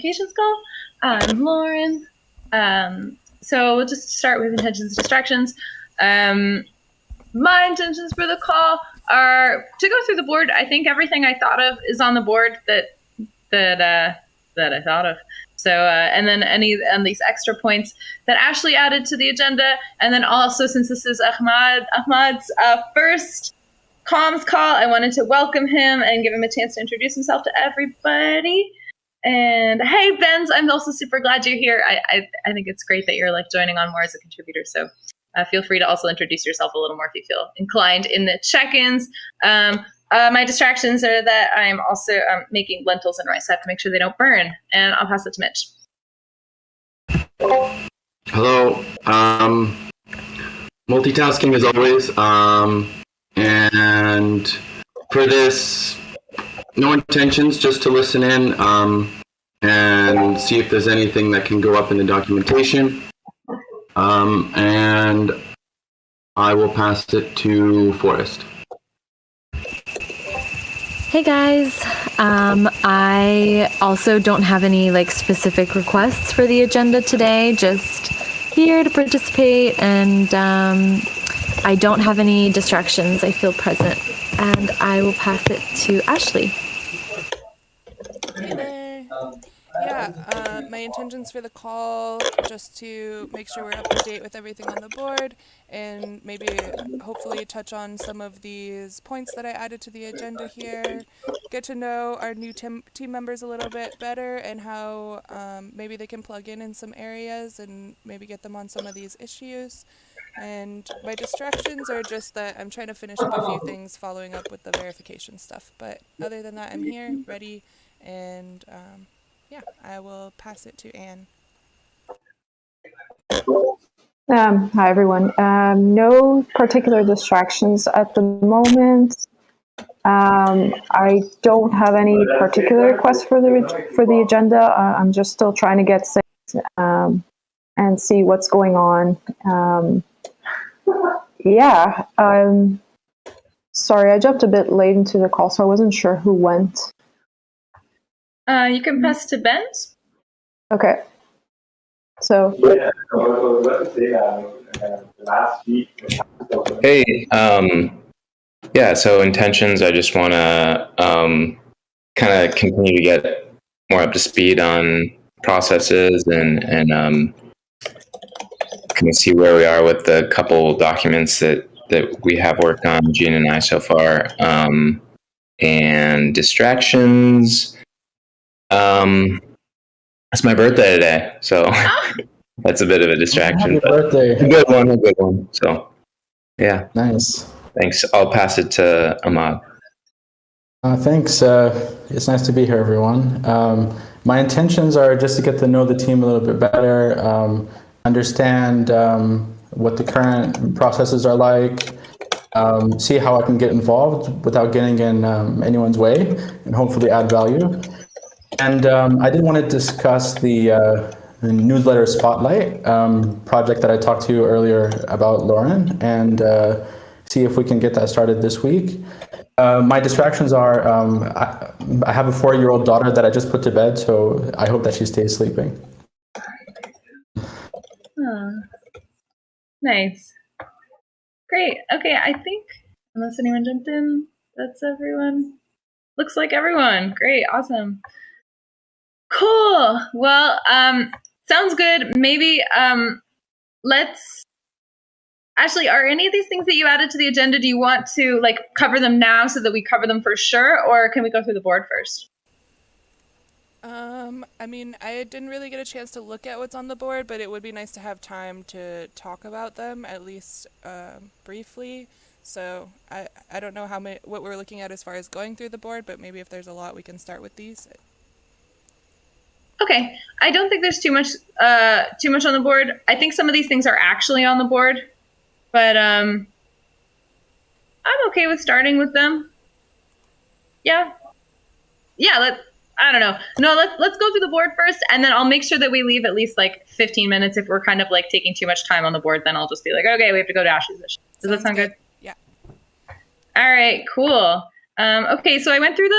verifications call. I'm Lauren. So we'll just start with intentions and distractions. My intentions for the call are to go through the board. I think everything I thought of is on the board that I thought of. So, and then and these extra points that Ashley added to the agenda. And then also, since this is Ahmad's first comms call, I wanted to welcome him and give him a chance to introduce himself to everybody. And hey, Benz, I'm also super glad you're here. I think it's great that you're joining on more as a contributor. So feel free to also introduce yourself a little more if you feel inclined in the check-ins. My distractions are that I'm also making lentils and rice. I have to make sure they don't burn. And I'll pass it to Mitch. Hello. Multitasking as always. And for this, no intentions, just to listen in and see if there's anything that can go up in the documentation. And I will pass it to Forrest. Hey guys, I also don't have any specific requests for the agenda today, just here to participate, and I don't have any distractions. I feel present, and I will pass it to Ashley. Hey there. Yeah, my intentions for the call, just to make sure we're up to date with everything on the board, and maybe hopefully touch on some of these points that I added to the agenda here, get to know our new team members a little bit better, and how maybe they can plug in some areas and maybe get them on some of these issues. And my distractions are just that I'm trying to finish up a few things following up with the verification stuff. But other than that, I'm here, ready, and yeah, I will pass it to Anne. Hi, everyone. No particular distractions at the moment. I don't have any particular requests for the agenda. I'm just still trying to get things and see what's going on. Sorry, I jumped a bit late into the call, so I wasn't sure who went. You can pass to Benz. Okay. So. Hey, yeah, so intentions, I just want to kind of continue to get more up to speed on processes and kind of see where we are with the couple documents that we have worked on, Jean and I, so far. And distractions. It's my birthday today, so that's a bit of a distraction. Happy birthday. A good one. So, yeah. Nice. Thanks. I'll pass it to Ahmad. Thanks. It's nice to be here, everyone. My intentions are just to get to know the team a little bit better, understand what the current processes are like, see how I can get involved without getting in anyone's way, and hopefully add value. And I did want to discuss the newsletter Spotlight project that I talked to you earlier about, Lauren, and see if we can get that started this week. My distractions are, I have a 4-year-old daughter that I just put to bed, so I hope that she stays sleeping. Nice. Great. Okay, I think, unless anyone jumped in, that's everyone. Looks like everyone. Great. Awesome. Cool. Well, sounds good. Maybe let's... Ashley, are any of these things that you added to the agenda, do you want to cover them now so that we cover them for sure, or can we go through the board first? I mean, I didn't really get a chance to look at what's on the board, but it would be nice to have time to talk about them, at least briefly. So I don't know what we're looking at as far as going through the board, but maybe if there's a lot, we can start with these. Okay, I don't think there's too much on the board. I think some of these things are actually on the board, but I'm okay with starting with them. Yeah. I don't know. No, let's go through the board first, and then I'll make sure that we leave at least 15 minutes. If we're kind of taking too much time on the board, then I'll just be okay, we have to go to Ashley's issue. Does that sound good? Yeah. All right, cool. Okay, so I went through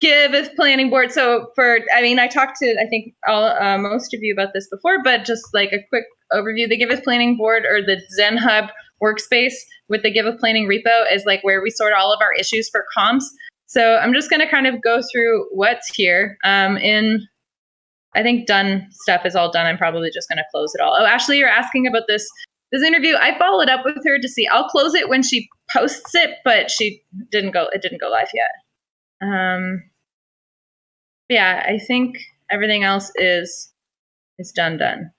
Giveth planning board. So I talked to, I think, most of you about this before, but just like a quick overview, the Giveth planning board, or the Zen Hub workspace with the Giveth planning repo, is like where we sort all of our issues for comms. So I'm just going to kind of go through what's here. I think done stuff is all done. I'm probably just going to close it all. Oh, Ashley, you're asking about this interview. I followed up with her to see. I'll close it when she posts it, but it didn't go live yet. Yeah, I think everything else is done.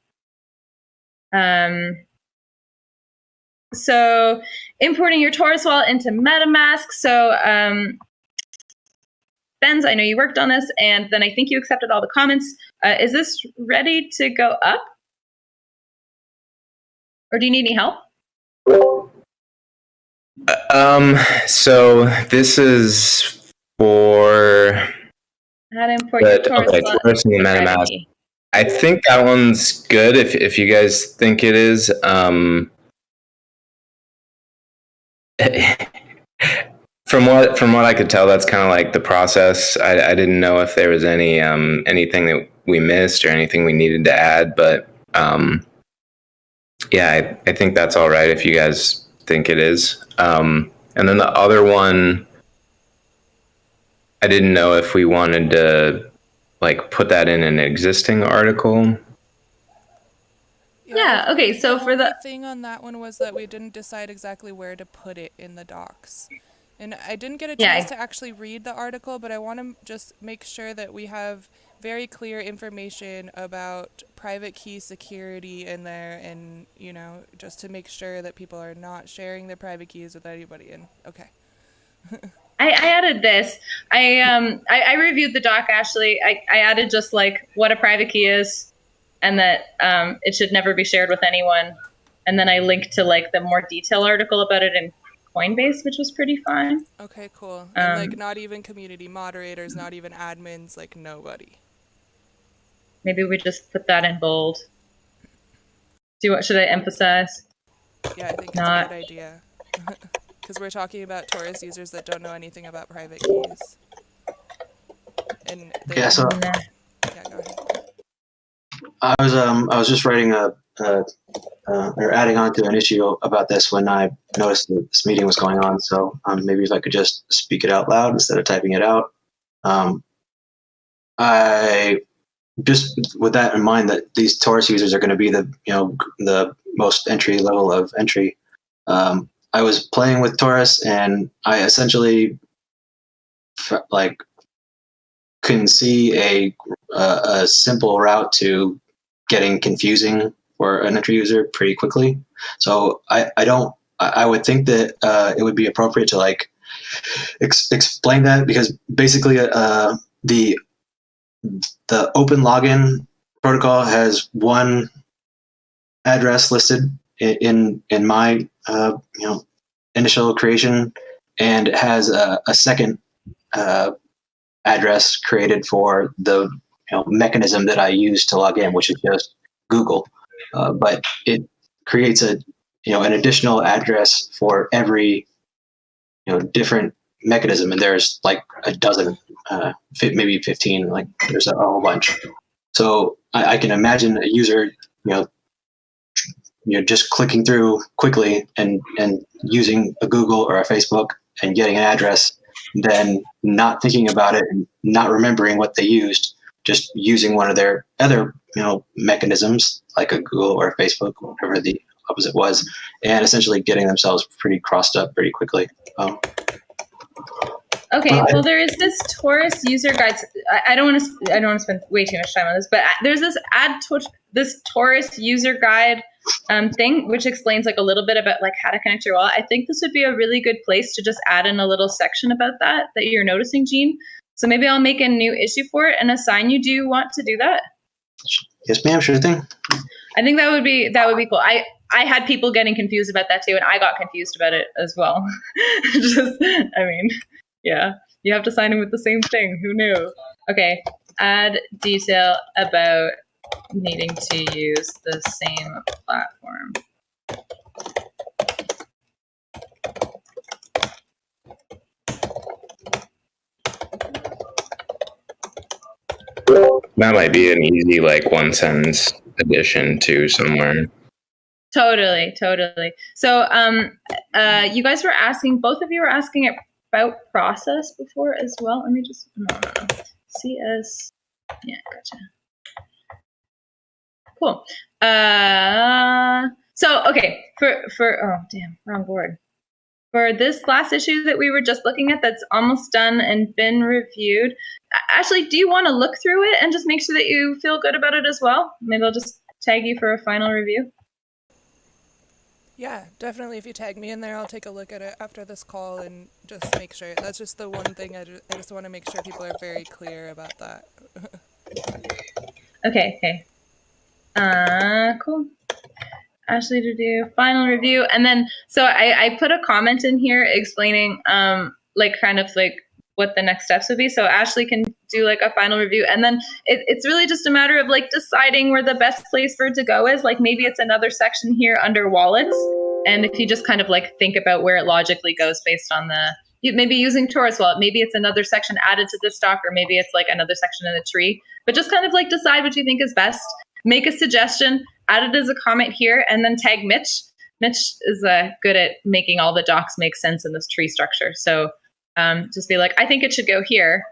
So importing your Taurus wallet into MetaMask. So Benz, I know you worked on this, and then I think you accepted all the comments. Is this ready to go up? Or do you need any help? So this is for How to import your Taurus wallet Taurus and the MetaMask. I think that one's good if you guys think it is. From what I could tell, that's kind of like the process. I didn't know if there was anything that we missed or anything we needed to add, but yeah, I think that's all right if you guys think it is. And then the other one, I didn't know if we wanted to like put that in an existing article. Yeah, okay, so for the thing on that one was that we didn't decide exactly where to put it in the docs. And I didn't get a chance to actually read the article, but I want to just make sure that we have very clear information about private key security in there, and, you know, just to make sure that people are not sharing their private keys with anybody. And okay. I added this. I reviewed the doc, Ashley. I added just like what a private key is, and that it should never be shared with anyone. And then I linked to like the more detailed article about it in Coinbase, which was pretty fine. Okay, cool. And like not even community moderators, not even admins, like nobody. Maybe we just put that in bold. Should I emphasize? Yeah, I think it's a good idea. Because we're talking about Taurus users that don't know anything about private keys. And yeah, so yeah, go ahead. I was just writing or adding on to an issue about this when I noticed that this meeting was going on. So maybe if I could just speak it out loud instead of typing it out. I just, with that in mind, that these Taurus users are going to be the most entry level of entry. I was playing with Taurus, and I essentially couldn't see a simple route to getting confusing for an entry user pretty quickly. So I would think that it would be appropriate to explain that, because basically the open login protocol has one address listed in my initial creation, and it has a second address created for the mechanism that I use to log in, which is just Google. But it creates an additional address for every different mechanism, and there's like a dozen, maybe 15. Like there's a whole bunch. So I can imagine a user just clicking through quickly and using a Google or a Facebook and getting an address, then not thinking about it and not remembering what they used, just using one of their other mechanisms like a Google or a Facebook, or whatever the opposite was, and essentially getting themselves pretty crossed up pretty quickly. Okay, well, there is this Taurus user guide. I don't want to spend way too much time on this, but there's this Taurus user guide thing, which explains like a little bit about like how to connect your wallet. I think this would be a really good place to just add in a little section about that you're noticing, Jean. So maybe I'll make a new issue for it and assign you. Do you want to do that? Yes, ma'am. Sure thing. I think that would be cool. I had people getting confused about that too, and I got confused about it as well. Yeah, you have to sign in with the same thing. Who knew? Okay, add detail about needing to use the same platform. That might be an easy, like, one sentence addition to somewhere. Totally. So, you guys were asking, both of you were asking about process before as well. Let me just, CS, yeah, gotcha. Cool. So, okay, for, oh, damn, wrong board. For this last issue that we were just looking at that's almost done and been reviewed, Ashley, do you want to look through it and just make sure that you feel good about it as well? Maybe I'll just tag you for a final review. Yeah, definitely. If you tag me in there, I'll take a look at it after this call and just make sure. That's just the one thing I just want to make sure people are very clear about that. Okay. Cool. Ashley to do final review. And then, so I put a comment in here explaining, like, kind of like what the next steps would be. So Ashley can do like a final review. And then it's really just a matter of like deciding where the best place for it to go is. Like maybe it's another section here under wallets. And if you just kind of like think about where it logically goes based on maybe using Taurus wallet, maybe it's another section added to this doc, or maybe it's like another section in the tree, but just kind of like decide what you think is best. Make a suggestion, add it as a comment here, and then tag Mitch. Mitch is good at making all the docs make sense in this tree structure. So just be like, I think it should go here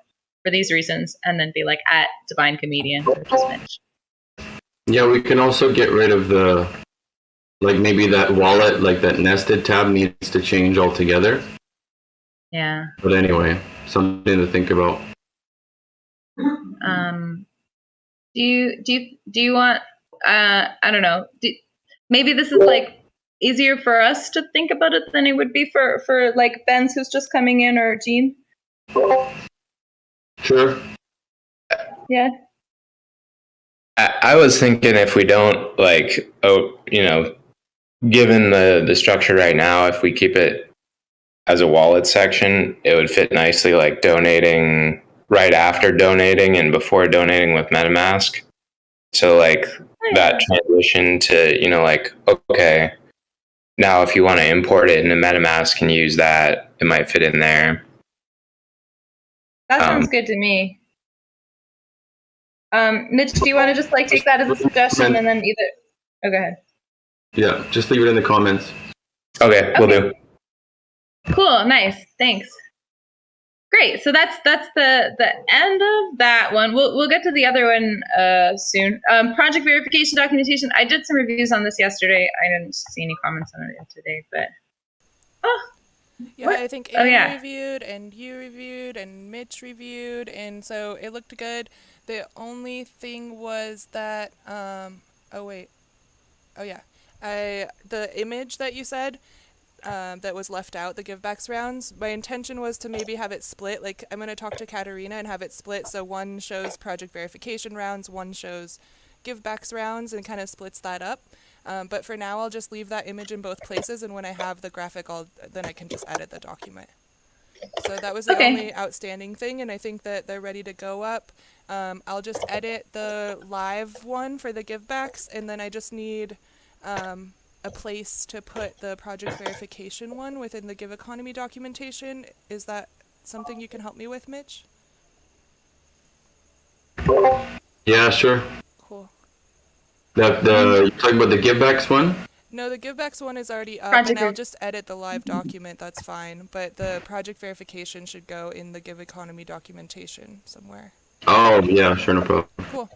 for these reasons, and then be like at Divine Comedian, or just Mitch. Yeah, we can also get rid of the, like maybe that wallet, like that nested tab needs to change altogether. Yeah. But anyway, something to think about. Do you want, I don't know, maybe this is like easier for us to think about it than it would be for like Ben's who's just coming in, or Jean? Sure. Yeah. I was thinking if we don't, like, given the structure right now, if we keep it as a wallet section, it would fit nicely, like donating right after donating and before donating with MetaMask. So like that transition to, like, okay, now if you want to import it into MetaMask and use that, it might fit in there. That sounds good to me. Mitch, do you want to just like take that as a suggestion and then either? Oh, go ahead. Yeah, just leave it in the comments. Okay, we'll do. Cool, nice, thanks. Great, so that's the end of that one. We'll get to the other one soon. Project verification documentation. I did some reviews on this yesterday. I didn't see any comments on it today, but yeah, what? I think Aaron reviewed, and you reviewed, and Mitch reviewed, and so it looked good. The only thing was that the image that you said that was left out, the givebacks rounds, my intention was to maybe have it split. Like, I'm going to talk to Katerina and have it split, so one shows project verification rounds, one shows givebacks rounds, and kind of splits that up. But for now, I'll just leave that image in both places, and when I have the graphic, then I can just edit the document. So that was the only outstanding thing, and I think that they're ready to go up. I'll just edit the live one for the givebacks, and then I just need a place to put the project verification one within the Give Economy documentation. Is that something you can help me with, Mitch? Yeah, sure. Cool. You're talking about the givebacks one? No, the givebacks one is already up, and I'll just edit the live document, that's fine. But the project verification should go in the Give Economy documentation somewhere. Oh, yeah, sure, no problem. Cool.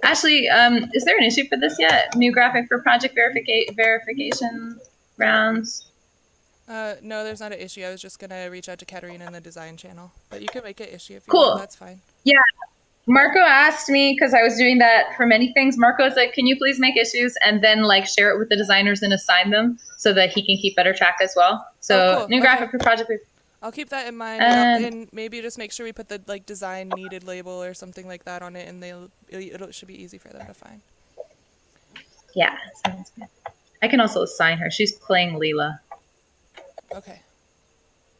Ashley, is there an issue for this yet? New graphic for project verification rounds? No, there's not an issue. I was just going to reach out to Katerina in the design channel. But you can make it issue if you cool. want. That's fine. Yeah. Marco asked me, because I was doing that for many things, Marco's like, can you please make issues and then like share it with the designers and assign them so that he can keep better track as well. So cool. New graphic for project. I'll keep that in mind, and maybe just make sure we put the like design needed label or something like that on it, and it should be easy for them to find. Yeah, sounds good. I can also assign her. She's playing Leela. Okay.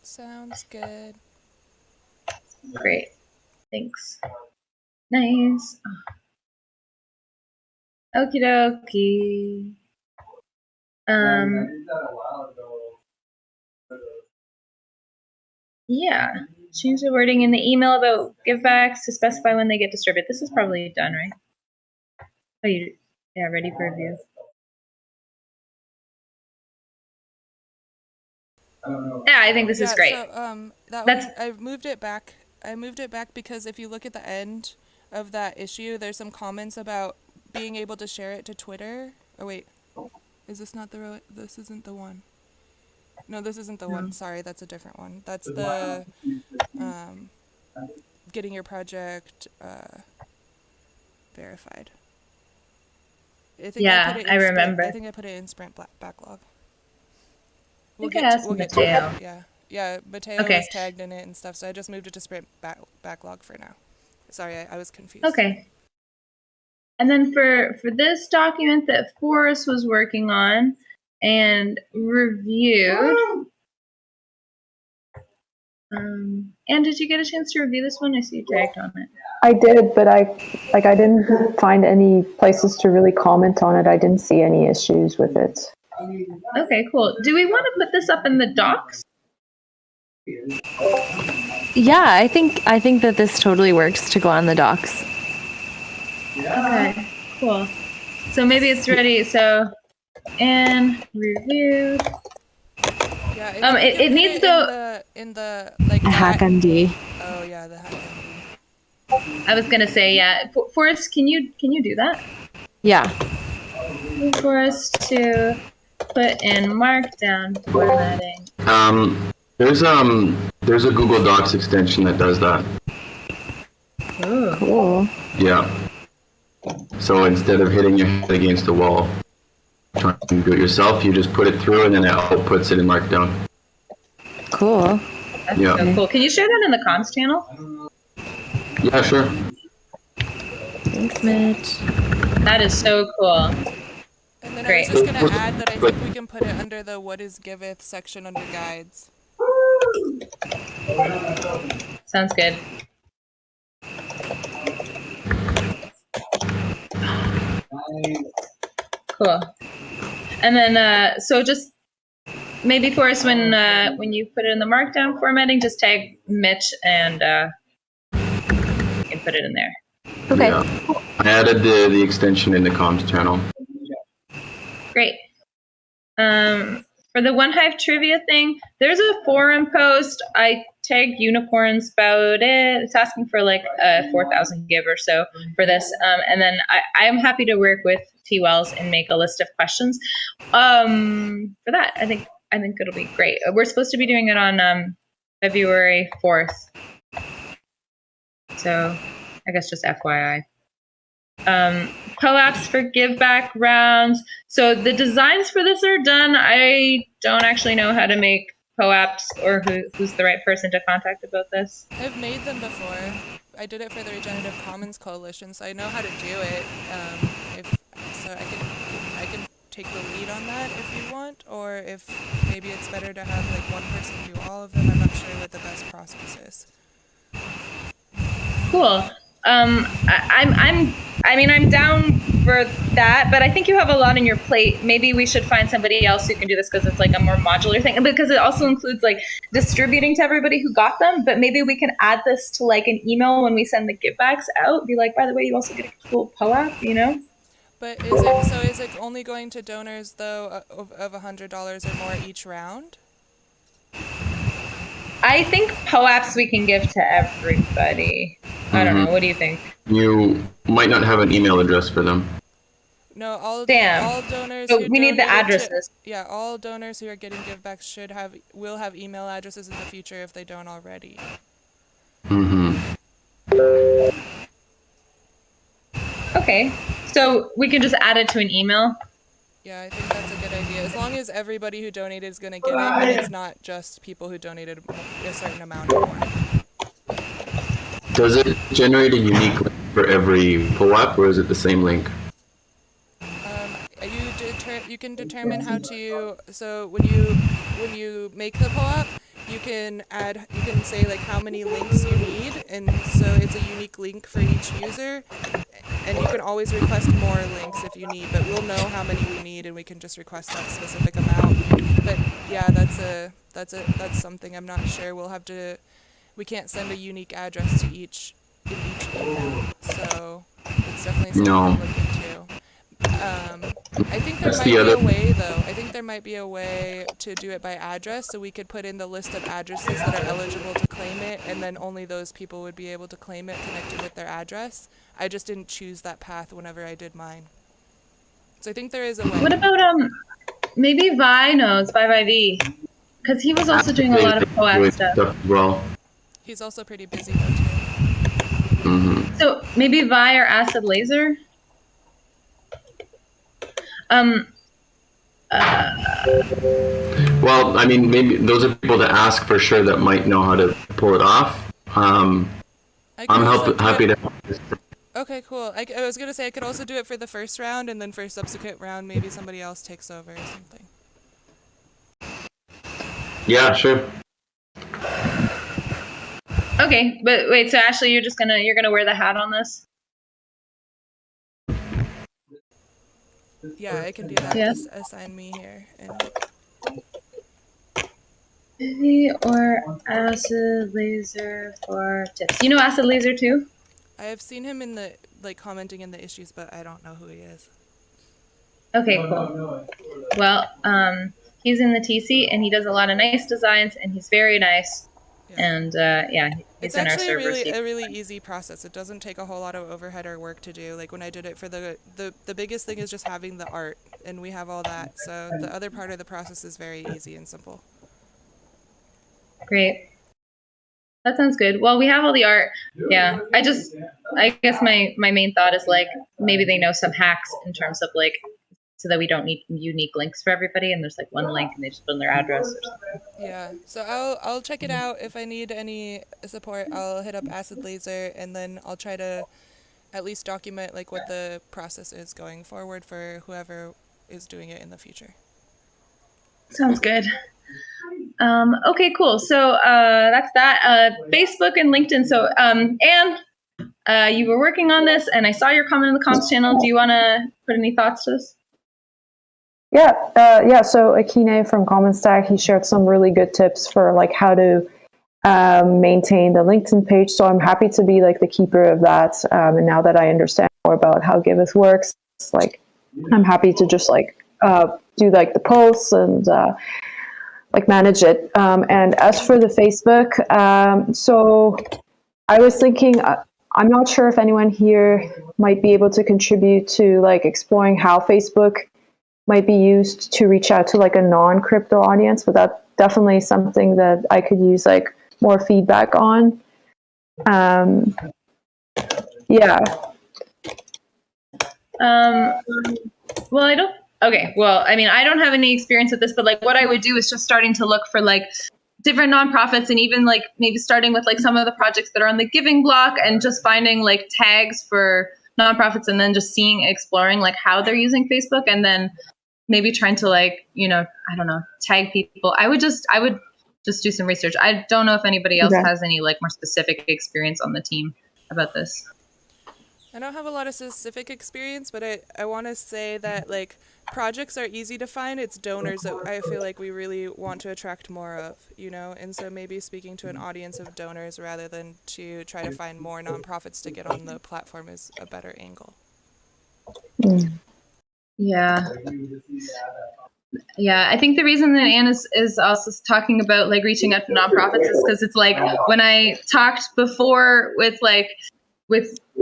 Sounds good. Great. Thanks. Nice. Okie dokie. Yeah. change the wording in the email about givebacks to specify when they get distributed. This is probably done, right? Oh, yeah, ready for review. Yeah, I think this is great. So I moved it back. I moved it back because if you look at the end of that issue, there's some comments about being able to share it to Twitter. Oh wait, is this not the this isn't the one? No, this isn't the one. Sorry, that's a different one. That's the getting your project verified. I remember. I think I put it in Sprint backlog. We'll get to Mateo. it. Yeah, Mateo is tagged in it and stuff, so I just moved it to Sprint backlog for now. Sorry, I was confused. Okay. And then for this document that Forrest was working on and reviewed, and did you get a chance to review this one? I see you tagged on it. I did, but I didn't find any places to really comment on it. I didn't see any issues with it. Okay, cool. Do we want to put this up in the docs? Yeah, I think that this totally works to go on the docs. Okay, cool. So maybe it's ready. So, and reviewed. Yeah, it needs in the like HackMD. Oh yeah, the HackMD. I was gonna say, yeah. Forrest, can you do that? Yeah. For us to put in Markdown formatting. There's a Google Docs extension that does that. Ooh. Cool. Yeah. So instead of hitting your head against the wall, trying to do it yourself, you just put it through and then it outputs it in Markdown. Cool. That's so cool. Can you share that in the comms channel? Yeah, sure. Thanks, Mitch. That is so cool. And then Great. I was just going to add that I think we can put it under the What is Giveth section under guides. Sounds good. Cool. And then, so just maybe for us when you put it in the Markdown formatting, just tag Mitch and put it in there. Okay. Yeah. I added the extension in the comms channel. Great. For the One Hive trivia thing, there's a forum post. I tagged Unicorns about it. It's asking for like 4,000 give or so for this. And then I am happy to work with T Wells and make a list of questions for that. I think it'll be great. We're supposed to be doing it on February 4th. So I guess just FYI. POAPs for give back rounds. So the designs for this are done. I don't actually know how to make POAPs or who's the right person to contact about this. I've made them before. I did it for the Regenerative Commons Coalition, so I know how to do it. I can take the lead on that if you want, or if maybe it's better to have like one person do all of them. I'm not sure what the best process is. Cool. I'm down for that, but I think you have a lot on your plate. Maybe we should find somebody else who can do this because it's like a more modular thing, because it also includes like distributing to everybody who got them. But maybe we can add this to like an email when we send the givebacks out. Be like, by the way, you also get a cool POAP, you know? But is it only going to donors though of $100 or more each round? I think POAPs we can give to everybody. I don't know. What do you think? You might not have an email address for them. No, all donors. So we need the addresses. All donors who are getting givebacks will have email addresses in the future if they don't already. Okay, so we can just add it to an email. Yeah, I think that's a good idea. As long as everybody who donated is going to get it, and it's not just people who donated a certain amount or more. Does it generate a unique link for every POAP, or is it the same link? You can determine how to. So when you make the POAP, you can say like how many links you need, and so it's a unique link for each user. And you can always request more links if you need, but we'll know how many we need, and we can just request that specific amount. But yeah, that's something I'm not sure. We'll have to we can't send a unique address to each email. So it's definitely something to look into. I think there might be a way, though. I think there might be a way to do it by address, so we could put in the list of addresses that are eligible to claim it, and then only those people would be able to claim it connected with their address. I just didn't choose that path whenever I did mine. So I think there is a way. What about maybe Vi knows, Vi, because he was also doing a lot of POAP stuff as well. He's also pretty busy though too. So maybe Vi or Acid Laser. Well, I mean, maybe those are people to ask for sure that might know how to pull it off. I'm happy to help. Okay, cool. I was going to say I could also do it for the first round, and then for a subsequent round, maybe somebody else takes over or something. Yeah, sure. Okay, but wait, so Ashley, you're gonna wear the hat on this? Yeah, I can do that. Yeah. Just assign me here. Or Acid Laser for tips. You know Acid Laser too? I have seen him in the commenting in the issues, but I don't know who he is. Okay, cool. Well, he's in the TC and he does a lot of nice designs and he's very nice. Yeah. And he's it's in our actually servers. a really easy process. It doesn't take a whole lot of overhead or work to do. Like when I did it for the biggest thing is just having the art, and we have all that. So the other part of the process is very easy and simple. Great. That sounds good. Well, we have all the art. Yeah. I guess my main thought is like maybe they know some hacks in terms of like so that we don't need unique links for everybody and there's like one link and they just put in their address or something. Yeah. So I'll check it out. If I need any support, I'll hit up Acid Laser, and then I'll try to at least document like what the process is going forward for whoever is doing it in the future. Sounds good. Okay, cool. So that's that. Facebook and LinkedIn. So Anne, you were working on this, and I saw your comment in the comms channel. Do you want to put any thoughts to this? Yeah. So Akine from Common Stack, he shared some really good tips for like how to maintain the LinkedIn page. So I'm happy to be like the keeper of that. And now that I understand more about how Giveth works, like I'm happy to just like do like the posts and like manage it. And as for the Facebook, so I was thinking, I'm not sure if anyone here might be able to contribute to like exploring how Facebook might be used to reach out to like a non-crypto audience, but that's definitely something that I could use like more feedback on. Yeah. Well, I mean, I don't have any experience with this, but like what I would do is just starting to look for like different nonprofits and even like maybe starting with like some of the projects that are on the giving block and just finding like tags for nonprofits and then just exploring like how they're using Facebook and then maybe trying to like, I don't know, tag people. I would just do some research. I don't know if anybody else has any like more specific experience on the team about this. I don't have a lot of specific experience, but I want to say that like projects are easy to find. It's donors that I feel like we really want to attract more of, and so maybe speaking to an audience of donors rather than to try to find more nonprofits to get on the platform is a better angle. Yeah. Yeah, I think the reason that Anne is also talking about like reaching out to nonprofits is because it's like when I talked before with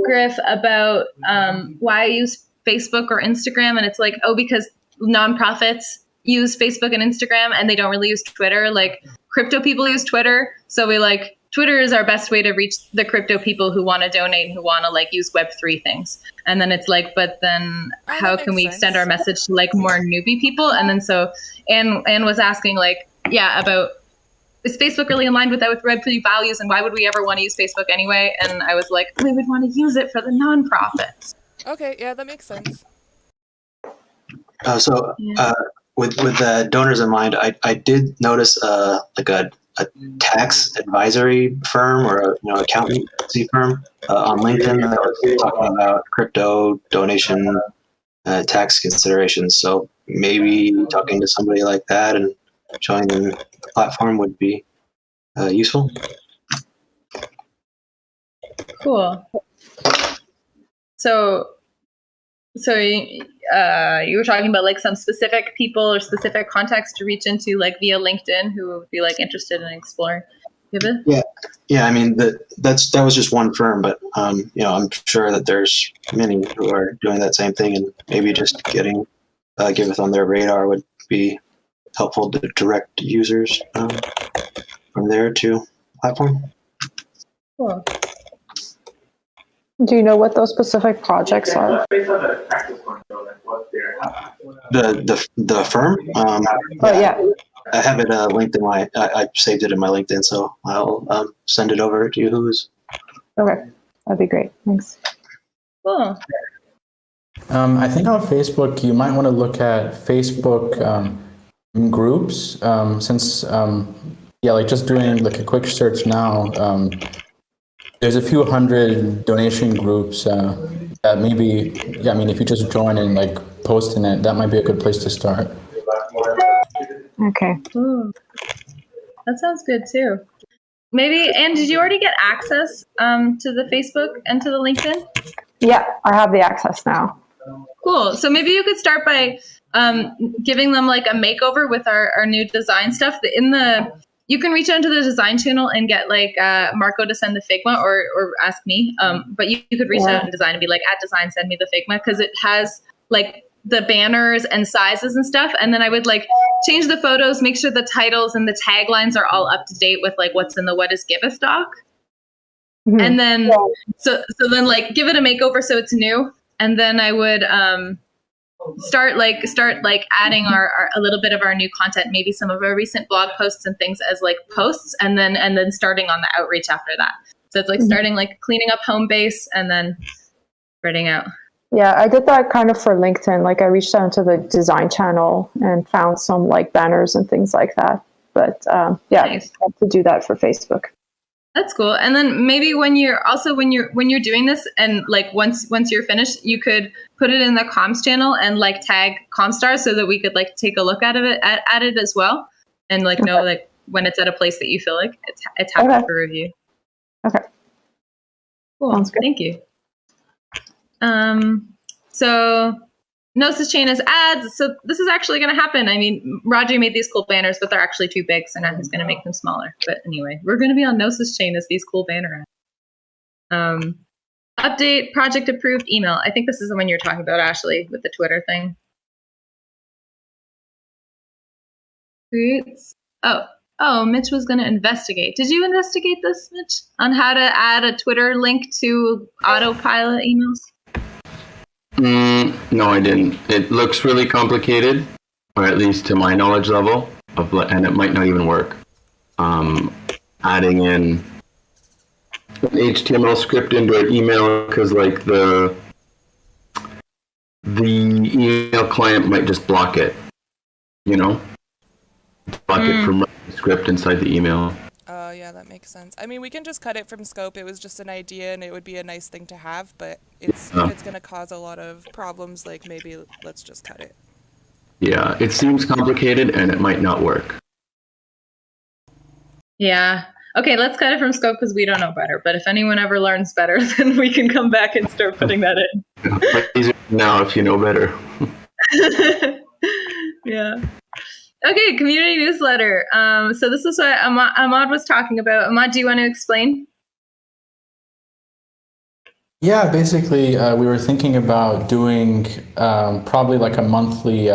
Griff about why I use Facebook or Instagram, and it's like, because nonprofits use Facebook and Instagram and they don't really use Twitter. Like crypto people use Twitter, so we like Twitter is our best way to reach the crypto people who want to donate and who want to like use Web3 things. And then it's like, but then how can we extend our message to like more newbie people? And then so Anne was asking like, about is Facebook really aligned with Web3 values and why would we ever want to use Facebook anyway? And I was like, we would want to use it for the nonprofits. Okay, yeah, that makes sense. With the donors in mind, I did notice like a tax advisory firm or accountancy firm on LinkedIn that was talking about crypto donation tax considerations. So maybe talking to somebody like that and showing them the platform would be useful. Cool. So you were talking about like some specific people or specific contacts to reach into, like via LinkedIn, who would be like interested in exploring Giveth? Yeah. I mean, that was just one firm, but I'm sure that there's many who are doing that same thing, and maybe just getting Giveth on their radar would be helpful to direct users from there to platform. Cool. Do you know what those specific projects are? The firm? Oh, yeah. I have it linked in I saved it in my LinkedIn, so I'll send it over to you, Who's. Okay, that'd be great. Thanks. Cool. I think on Facebook, you might want to look at Facebook groups, since, like just doing like a quick search now, there's a few hundred donation groups that maybe, I mean, if you just join and like post in it, that might be a good place to start. Okay. Ooh. That sounds good too. Maybe, and did you already get access to the Facebook and to the LinkedIn? Yeah, I have the access now. Cool. So maybe you could start by giving them like a makeover with our new design stuff. You can reach out to the design channel and get like Marco to send the Figma or ask me. But you could reach out and design and be like, at design, send me the Figma, because it has like the banners and sizes and stuff. And then I would like change the photos, make sure the titles and the taglines are all up to date with like what's in the What is Giveth doc. Mm-hmm. And then so then like give it a makeover so it's new. And then I would start adding a little bit of our new content, maybe some of our recent blog posts and things as like posts, and then starting on the outreach after that. So it's like starting like cleaning up home base and then spreading out. Yeah, I did that kind of for LinkedIn. Like I reached out to the design channel and found some like banners and things like that. But nice. I have to do that for Facebook. That's cool. And then maybe when you're doing this and like once you're finished, you could put it in the comms channel and like tag Comstars so that we could like take a look at it as well, and like know like when it's at a place that you feel like it's happy for review. Okay. Cool. Sounds good. Thank you. So Gnosis chain is ads. So this is actually going to happen. I mean, Roger made these cool banners, but they're actually too big. So now he's going to make them smaller. But anyway, we're going to be on Gnosis chain as these cool banner ads. Update project approved email. I think this is the one you're talking about, Ashley, with the Twitter thing. Oh, Mitch was going to investigate. Did you investigate this, Mitch? On how to add a Twitter link to autopilot emails? No, I didn't. It looks really complicated, or at least to my knowledge level, and it might not even work. Adding in an HTML script into an email, because like the email client might just block it, block it from the script inside the email. Oh, yeah, that makes sense. I mean, we can just cut it from scope. It was just an idea, and it would be a nice thing to have, but if it's going to cause a lot of problems, like maybe let's just cut it. Yeah, it seems complicated, and it might not work. Yeah. Okay, let's cut it from scope because we don't know better. But if anyone ever learns better, then we can come back and start putting that in. Yeah, easier now if you know better. Yeah. Okay, community newsletter. So this is what Ahmad was talking about. Ahmad, do you want to explain? Yeah, basically, we were thinking about doing probably like a monthly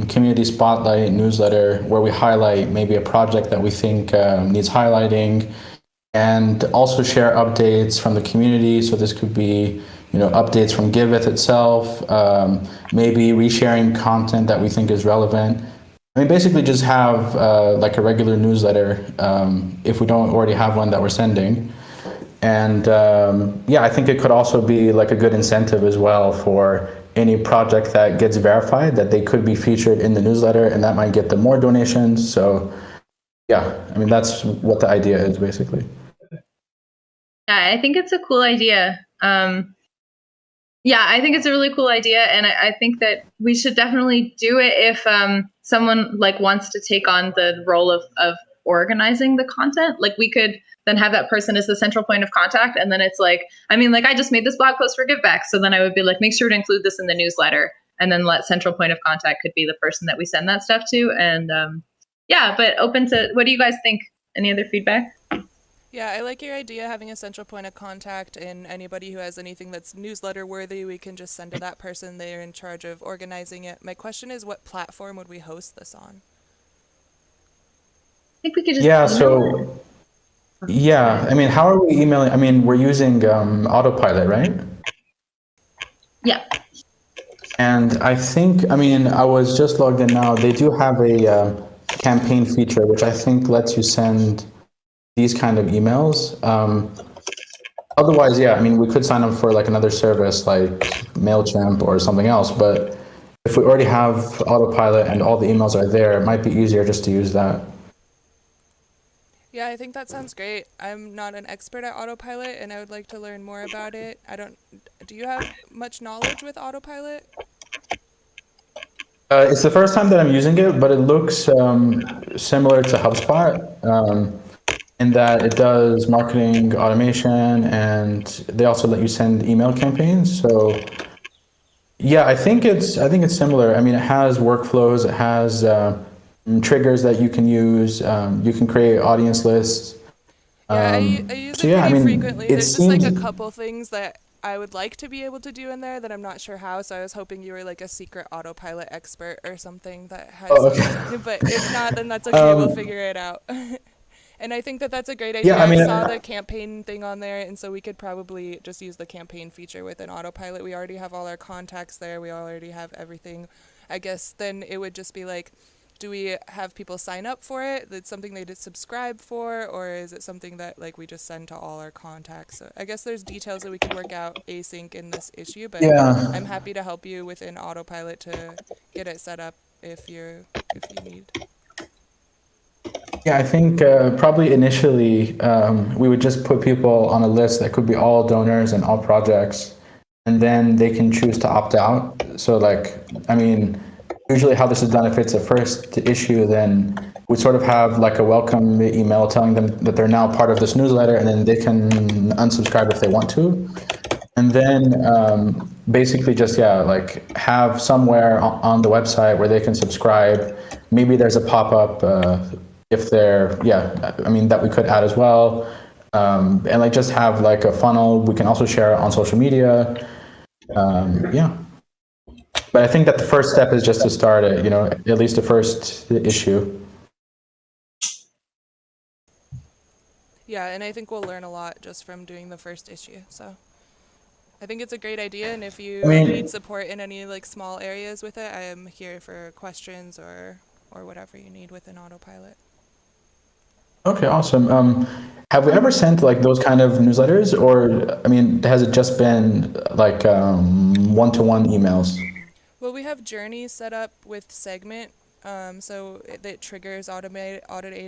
community spotlight newsletter where we highlight maybe a project that we think needs highlighting, and also share updates from the community. So this could be, updates from Giveth itself, maybe resharing content that we think is relevant. I mean, basically just have like a regular newsletter if we don't already have one that we're sending. And I think it could also be like a good incentive as well for any project that gets verified, that they could be featured in the newsletter, and that might get them more donations. So yeah, I mean, that's what the idea is basically. Yeah, I think it's a cool idea. I think it's a really cool idea, and I think that we should definitely do it if someone like wants to take on the role of organizing the content. Like we could then have that person as the central point of contact. And then it's like, I mean, like I just made this blog post for Giveth. So then I would be like, make sure to include this in the newsletter. And then let central point of contact could be the person that we send that stuff to. And yeah, but open to, what do you guys think? Any other feedback? Yeah, I like your idea, having a central point of contact, and anybody who has anything that's newsletter worthy, we can just send to that person. They're in charge of organizing it. My question is, what platform would we host this on? I think we could just I mean, how are we emailing? I mean, we're using autopilot, right? Yeah. And I think, I mean, I was just logged in now. They do have a campaign feature, which I think lets you send these kind of emails. Otherwise, yeah, I mean, we could sign up for like another service like MailChimp or something else. But if we already have autopilot and all the emails are there, it might be easier just to use that. Yeah, I think that sounds great. I'm not an expert at autopilot, and I would like to learn more about it. Do you have much knowledge with autopilot? It's the first time that I'm using it, but it looks similar to HubSpot in that it does marketing automation, and they also let you send email campaigns. So yeah, I think it's similar. I mean, it has workflows, it has triggers that you can use. You can create audience lists. Yeah, I use it pretty frequently. There's just like a couple things that I would like to be able to do in there that I'm not sure how. So I was hoping you were like a secret autopilot expert or something that has. Oh, okay. But if not, then that's okay. We'll figure it out. And I think that that's a great idea. Yeah, I saw the campaign thing on there, and so we could probably just use the campaign feature within autopilot. We already have all our contacts there. We already have everything. I guess then it would just be like, do we have people sign up for it? That's something they just subscribe for, or is it something that like we just send to all our contacts? So I guess there's details that we can work out async in this issue, but yeah. I'm happy to help you within autopilot to get it set up if you need. Yeah, I think probably initially we would just put people on a list that could be all donors and all projects, and then they can choose to opt out. So like, I mean, usually how this is done, if it's a first issue, then we sort of have like a welcome email telling them that they're now part of this newsletter, and then they can unsubscribe if they want to. And then basically just, like have somewhere on the website where they can subscribe. Maybe there's a pop-up if they're, I mean, that we could add as well. And like just have like a funnel. We can also share it on social media. But I think that the first step is just to start it, at least the first issue. Yeah, and I think we'll learn a lot just from doing the first issue. So I think it's a great idea, and if you need support in any like small areas with it, I am here for questions or whatever you need within autopilot. Okay, awesome. Have we ever sent like those kind of newsletters, or I mean, has it just been like one-to-one emails? Well, we have journeys set up with Segment, so it triggers automated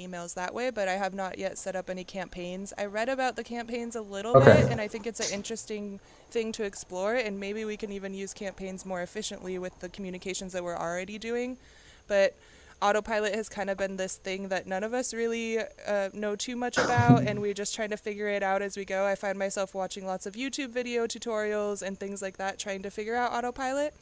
emails that way, but I have not yet set up any campaigns. I read about the campaigns a little bit, and I think it's an interesting thing to explore, and maybe we can even use campaigns more efficiently with the communications that we're already doing. But autopilot has kind of been this thing that none of us really know too much about, and we're just trying to figure it out as we go. I find myself watching lots of YouTube video tutorials and things like that, trying to figure out autopilot.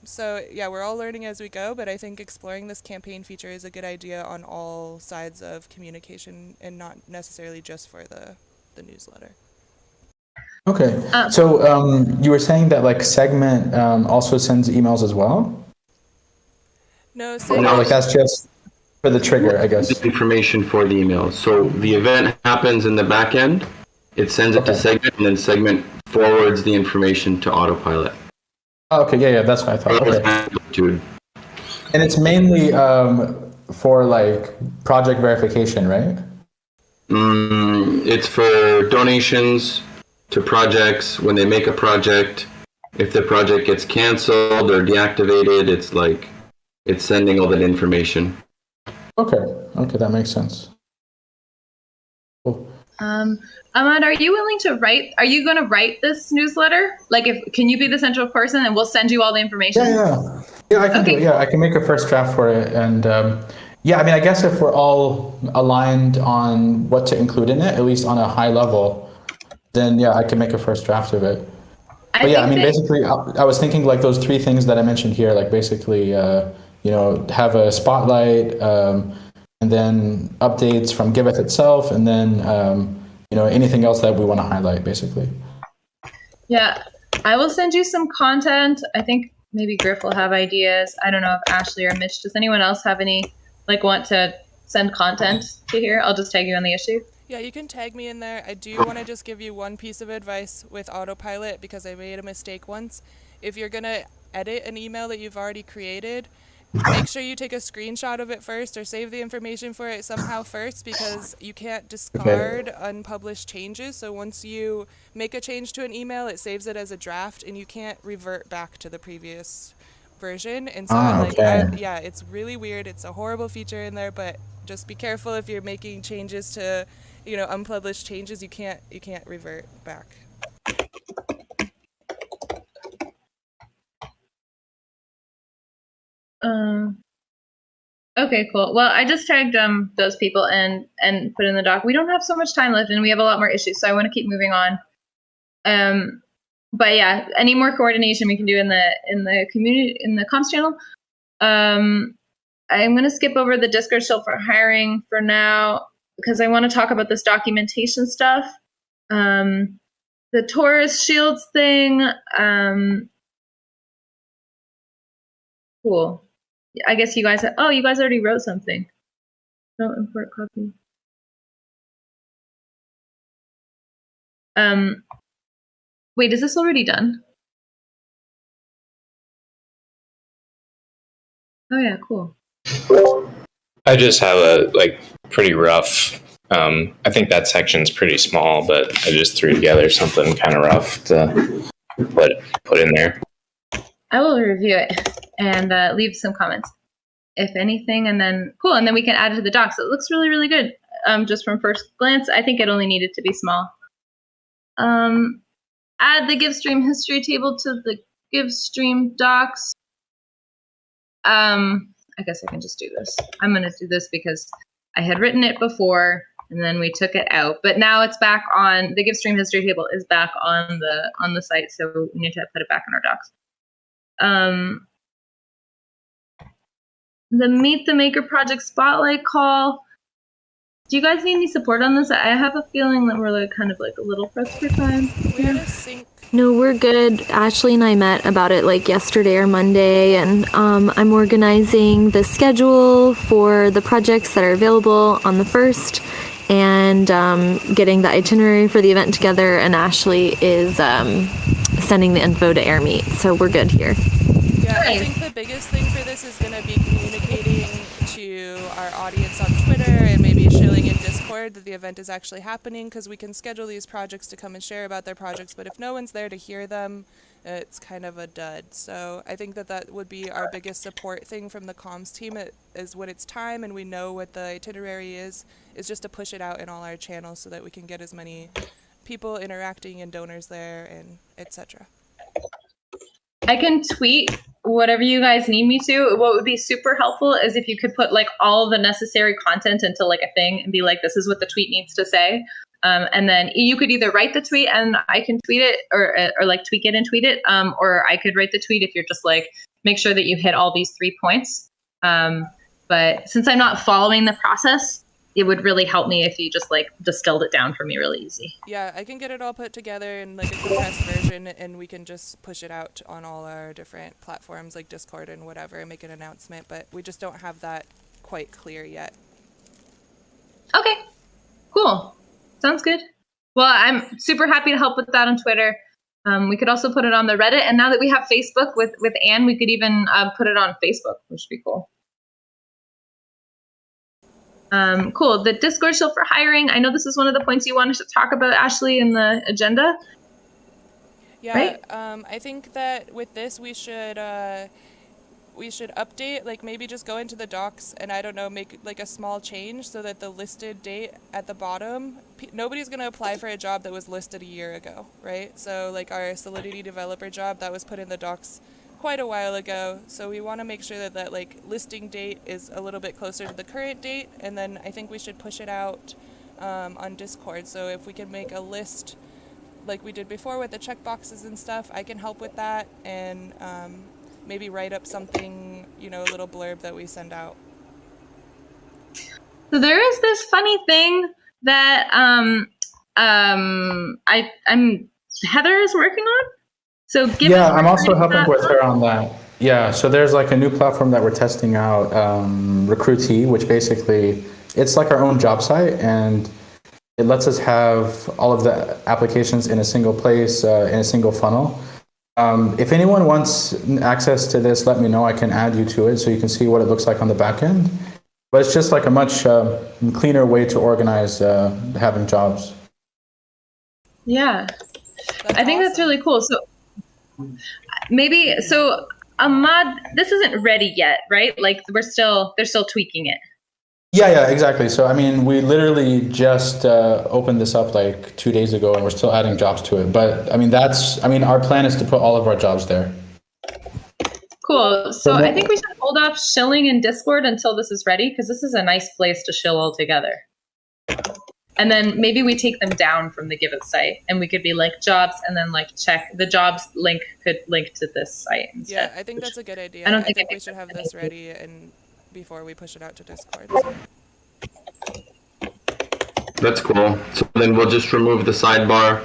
So yeah, we're all learning as we go, but I think exploring this campaign feature is a good idea on all sides of communication and not necessarily just for the newsletter. Okay, so you were saying that like Segment also sends emails as well? No, like that's just for the trigger, I guess. The information for the email. So the event happens in the back end. It sends it to Segment, and then Segment forwards the information to autopilot. Oh, okay, yeah, that's what I thought. Okay. And it's mainly for like project verification, right? It's for donations to projects. When they make a project, if the project gets canceled or deactivated, it's sending all that information. Okay, that makes sense. Cool. Ahmad, are you willing to write? Are you going to write this newsletter? Like, can you be the central person, and we'll send you all the information? Yeah, I can do it. Yeah, I can make a first draft for it, and Yeah, I mean, I guess if we're all aligned on what to include in it, at least on a high level, then yeah, I can make a first draft of it. But yeah, I mean, basically, I was thinking like those three things that I mentioned here, like basically, have a spotlight, and then updates from Giveth itself, and then, anything else that we want to highlight, basically. Yeah, I will send you some content. I think maybe Griff will have ideas. I don't know if Ashley or Mitch, does anyone else have any, want to send content to here? I'll just tag you on the issue. Yeah, you can tag me in there. I do want to just give you one piece of advice with autopilot because I made a mistake once. If you're going to edit an email that you've already created, make sure you take a screenshot of it first or save the information for it somehow first because you can't discard unpublished changes. So once you make a change to an email, it saves it as a draft and you can't revert back to the previous version. And so it's really weird. It's a horrible feature in there, but just be careful if you're making changes to, unpublished changes, you can't revert back. Okay, cool. Well, I just tagged those people and put in the doc. We don't have so much time left, and we have a lot more issues, so I want to keep moving on. But yeah, any more coordination we can do in the community, in the comms channel. I'm going to skip over the Discord shell for hiring for now because I want to talk about this documentation stuff. The Taurus Shields thing. Cool. I guess you guys already wrote something. Don't import copy. Wait, is this already done? Oh yeah, cool. I just have a pretty rough. I think that section's pretty small, but I just threw together something kind of rough to put in there. I will review it and leave some comments, if anything, and then cool, and then we can add it to the doc. So it looks really, really good. Just from first glance, I think it only needed to be small. Add the Givestream history table to the Givestream docs. I guess I can just do this. I'm going to do this because I had written it before and then we took it out. But now it's back on the Givestream history table is back on the site, so we need to put it back in our docs. The Meet the Maker Project Spotlight call. Do you guys need any support on this? I have a feeling that we're kind of a little pressed for time. We had a sync. No, we're good. Ashley and I met about it yesterday or Monday, and I'm organizing the schedule for the projects that are available on the 1st and getting the itinerary for the event together, and Ashley is sending the info to AirMeet, so we're good here. Yeah, I think the biggest thing for this is going to be communicating to our audience on Twitter and maybe shilling in Discord that the event is actually happening, because we can schedule these projects to come and share about their projects, but if no one's there to hear them, it's kind of a dud. So I think that would be our biggest support thing from the comms team, is when it's time and we know what the itinerary is just to push it out in all our channels so that we can get as many people interacting and donors there and etc. I can tweet whatever you guys need me to. What would be super helpful is if you could put all the necessary content into a thing and be this is what the tweet needs to say. And then you could either write the tweet and I can tweet it or tweak it and tweet it. Or I could write the tweet if you're just make sure that you hit all these 3 points. But since I'm not following the process, it would really help me if you just distilled it down for me really easy. Yeah, I can get it all put together in a compressed version, and we can just push it out on all our different platforms like Discord and whatever and make an announcement, but we just don't have that quite clear yet. Okay, cool. Sounds good. Well, I'm super happy to help with that on Twitter. We could also put it on the Reddit, and now that we have Facebook with Anne, we could even put it on Facebook, which would be cool. Cool. The Discord shell for hiring. I know this is one of the points you wanted to talk about, Ashley, in the agenda. Yeah, right? I think that with this we should update, maybe just go into the docs and I don't know, make a small change so that the listed date at the bottom, nobody's going to apply for a job that was listed a year ago, right? So our Solidity developer job that was put in the docs quite a while ago, so we want to make sure that that like listing date is a little bit closer to the current date, and then I think we should push it out on Discord. So if we can make a list like we did before with the checkboxes and stuff, I can help with that, and maybe write up something, you know, a little blurb that we send out. So there is this funny thing that I'm Heather is working on. So Yeah, I'm also helping with her on that. Yeah, so there's like a new platform that we're testing out, Recruitee, which basically it's like our own job site, and it lets us have all of the applications in a single place, in a single funnel. If anyone wants access to this, let me know. I can add you to it so you can see what it looks like on the back end. But it's just like a much cleaner way to organize having jobs. Yeah, That's I think that's awesome. really cool. So maybe Ahmad, this isn't ready yet, right? Like they're still tweaking it. Yeah, exactly. So, I mean, we literally just opened this up like 2 days ago, and we're still adding jobs to it. But, I mean, our plan is to put all of our jobs there. Cool. So I think we should hold off shilling in Discord until this is ready, because this is a nice place to shill all together. And then maybe we take them down from the Giveth site, and we could be like jobs, and then like check the jobs link could link to this site instead. Yeah, I think that's a good idea. I don't I think we should have this ready and before we push it out to Discord. That's cool. So then we'll just remove the sidebar.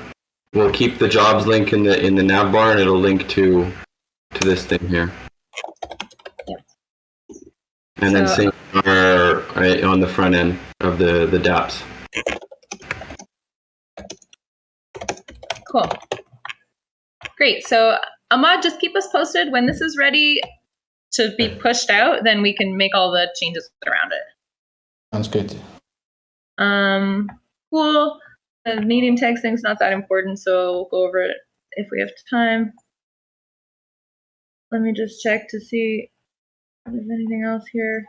We'll keep the jobs link in the nav bar, and it'll link to this thing here. Yep. And then sync on the front end of the dApps. Cool. Great. So Ahmad, just keep us posted when this is ready to be pushed out. Then we can make all the changes around it. Sounds good. Cool. The medium text thing's not that important, so we'll go over it if we have time. Let me just check to see if there's anything else here.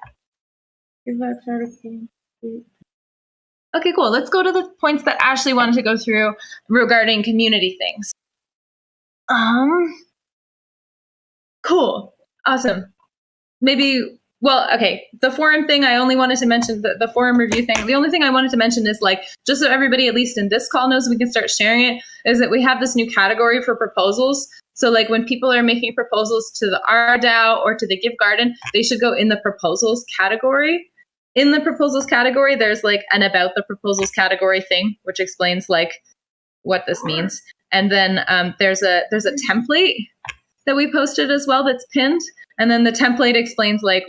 Giveth article. Okay, cool. Let's go to the points that Ashley wanted to go through regarding community things. Cool. Awesome. Maybe, well, okay. The forum thing, I only wanted to mention the forum review thing. The only thing I wanted to mention is like, just so everybody, at least in this call, knows we can start sharing it, is that we have this new category for proposals. So like when people are making proposals to the RDAO or to the Give Garden, they should go in the proposals category. In the proposals category, there's like an about the proposals category thing, which explains like what this means. And then there's a template that we posted as well that's pinned. And then the template explains like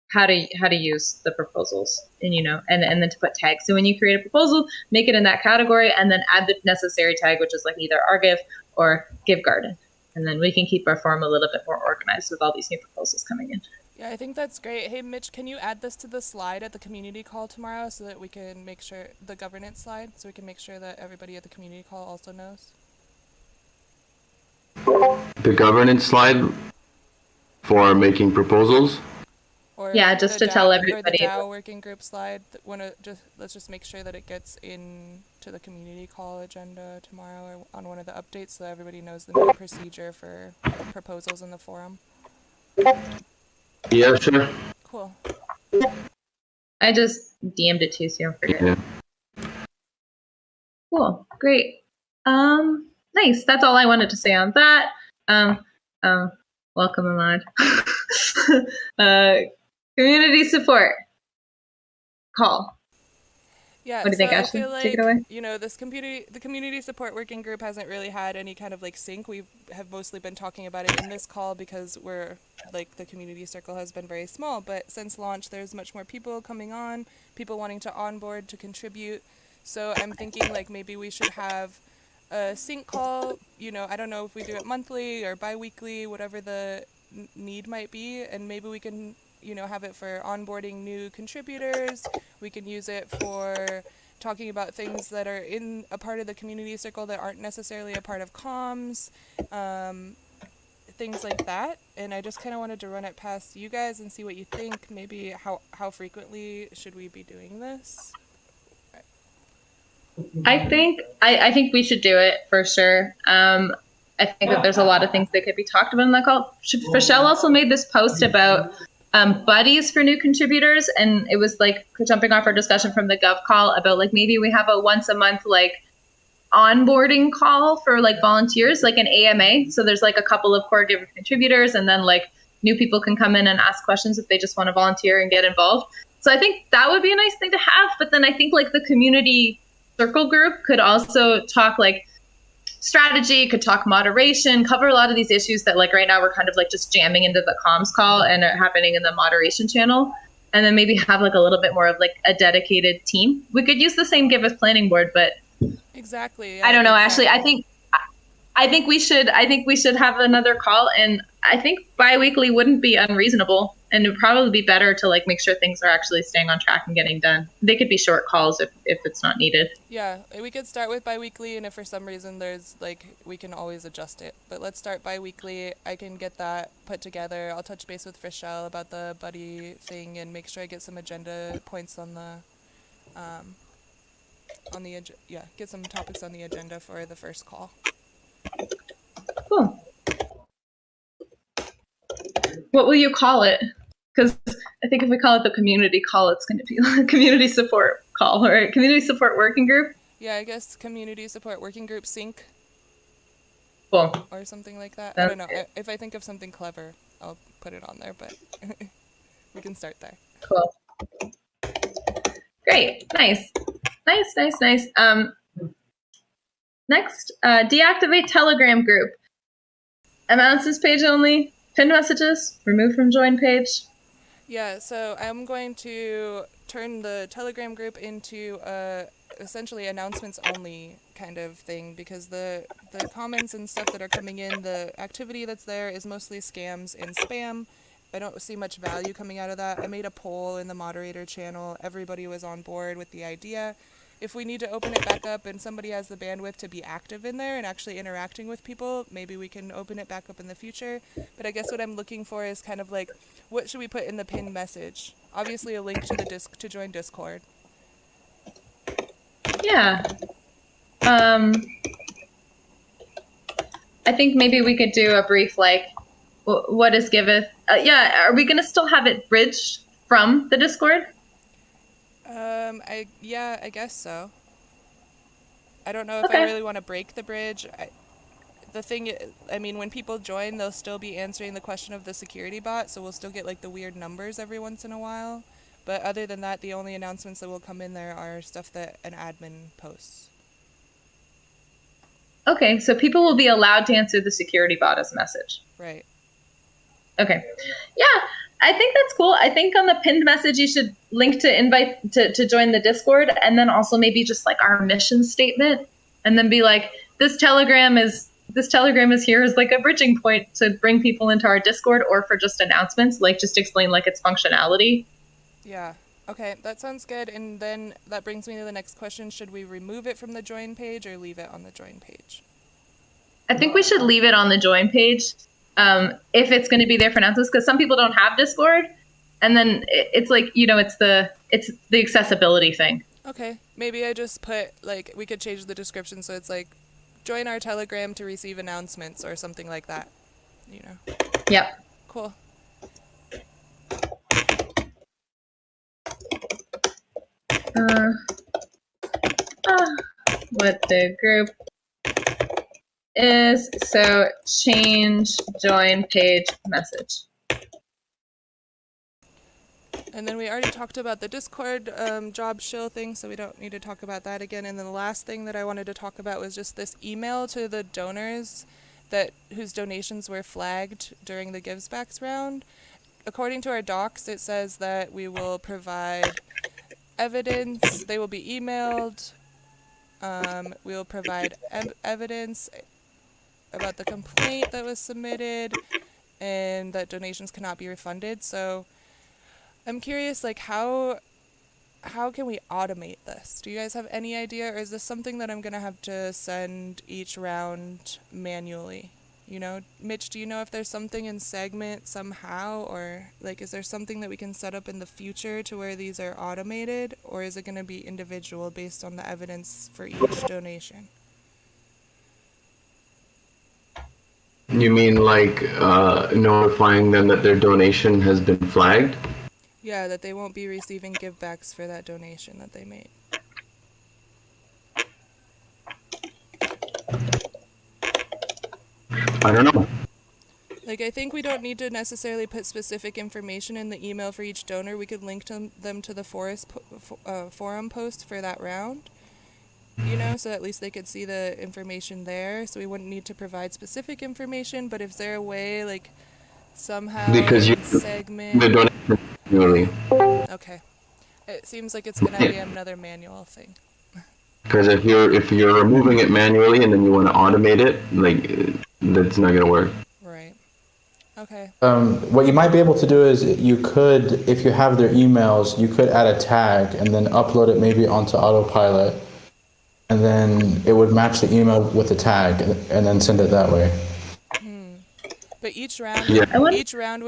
how to use the proposals, and and then to put tags. So when you create a proposal, make it in that category, and then add the necessary tag, which is like either rgive or Give Garden. And then we can keep our forum a little bit more organized with all these new proposals coming in. Yeah, I think that's great. Hey, Mitch, can you add this to the slide at the community call tomorrow so that we can make sure, the governance slide, so we can make sure that everybody at the community call also knows? The governance slide for making proposals? Or yeah, just to tell everybody. Or the DAO working group slide. Let's just make sure that it gets in to the community call agenda tomorrow or on one of the updates so everybody knows the new procedure for proposals in the forum. Yeah, sure. Cool. I just DM'd it too, so you don't forget. Yeah. Cool. Great. Nice. That's all I wanted to say on that. Welcome, Ahmad. Community support call. Yeah, what do you think, Ashley? I feel like, take it away. The community support working group hasn't really had any kind of like sync. We have mostly been talking about it in this call because we're like the community circle has been very small. But since launch, there's much more people coming on, people wanting to onboard to contribute. So I'm thinking like maybe we should have a sync call. I don't know if we do it monthly or bi-weekly, whatever the need might be, and maybe we can have it for onboarding new contributors. We can use it for talking about things that are in a part of the community circle that aren't necessarily a part of comms, things like that. And I just kind of wanted to run it past you guys and see what you think. Maybe how frequently should we be doing this? I think we should do it for sure. I think that there's a lot of things that could be talked about in that call. Michelle also made this post about buddies for new contributors, and it was like jumping off our discussion from the Gov call about like maybe we have a once a month like onboarding call for like volunteers, like an AMA. So there's like a couple of core Giveth contributors, and then like new people can come in and ask questions if they just want to volunteer and get involved. So I think that would be a nice thing to have. But then I think like the community circle group could also talk like strategy, could talk moderation, cover a lot of these issues that like right now we're kind of like just jamming into the comms call and are happening in the moderation channel. And then maybe have like a little bit more of like a dedicated team. We could use the same Giveth planning board, but Exactly. I don't know, Ashley. I think we should have another call, and I think bi-weekly wouldn't be unreasonable, and it would probably be better to like make sure things are actually staying on track and getting done. They could be short calls if it's not needed. Yeah, we could start with bi-weekly, and if for some reason there's like, we can always adjust it. But let's start bi-weekly. I can get that put together. I'll touch base with Frischel about the buddy thing and make sure I get some agenda points on the get some topics on the agenda for the first call. Cool. What will you call it? Because I think if we call it the community call, it's going to be a community support call, right? Community support working group? Yeah, I guess community support working group sync. Cool. Or something like that. I don't know. If I think of something clever, I'll put it on there, but we can start there. Cool. Great. Nice. Next, deactivate Telegram group. Announcements page only. Pinned messages. Remove from join page. Yeah, so I'm going to turn the Telegram group into essentially announcements only kind of thing, because the comments and stuff that are coming in, the activity that's there is mostly scams and spam. I don't see much value coming out of that. I made a poll in the moderator channel. Everybody was on board with the idea. If we need to open it back up and somebody has the bandwidth to be active in there and actually interacting with people, maybe we can open it back up in the future. But I guess what I'm looking for is kind of like, what should we put in the pinned message? Obviously a link to the to join Discord. Yeah. I think maybe we could do a brief like, what is Giveth? Yeah, are we going to still have it bridged from the Discord? I guess so. I don't know if I really want to break the bridge. When people join, they'll still be answering the question of the security bot, so we'll still get like the weird numbers every once in a while. But other than that, the only announcements that will come in there are stuff that an admin posts. Okay, so people will be allowed to answer the security bot as a message. Right. Okay. Yeah, I think that's cool. I think on the pinned message, you should link to invite to join the Discord, and then also maybe just like our mission statement, and then be like, this telegram is here as like a bridging point to bring people into our Discord, or for just announcements, like just explain like its functionality. Yeah. Okay, that sounds good. And then that brings me to the next question. Should we remove it from the join page or leave it on the join page? I think we should leave it on the join page. If it's going to be there for announcements, because some people don't have Discord, and then it's like, it's the accessibility thing. Okay, maybe I just put like, we could change the description so it's like, join our Telegram to receive announcements or something like that. Yep. Cool. What the group is, so change join page message. And then we already talked about the Discord job shill thing, so we don't need to talk about that again. And then the last thing that I wanted to talk about was just this email to the donors whose donations were flagged during the Givesbacks round. According to our docs, it says that we will provide evidence. They will be emailed. We will provide evidence about the complaint that was submitted, and that donations cannot be refunded. So I'm curious, like, how can we automate this? Do you guys have any idea, or is this something that I'm going to have to send each round manually? Mitch, do you know if there's something in Segment somehow, or like, is there something that we can set up in the future to where these are automated, or is it going to be individual based on the evidence for each donation? You mean like notifying them that their donation has been flagged? Yeah, that they won't be receiving givebacks for that donation that they made. I don't know. Like, I think we don't need to necessarily put specific information in the email for each donor. We could link them to the forum post for that round, you know, so at least they could see the information there. So we wouldn't need to provide specific information, but if there a way, like, somehow Because you segment... the donation manually. Okay. It seems like it's going to be another manual thing. Because if you're removing it manually and then you want to automate it, like that's not gonna work. Right. Okay. What you might be able to do is you could, if you have their emails, you could add a tag and then upload it maybe onto autopilot, and then it would match the email with the tag, and then send it that way. But each round, each round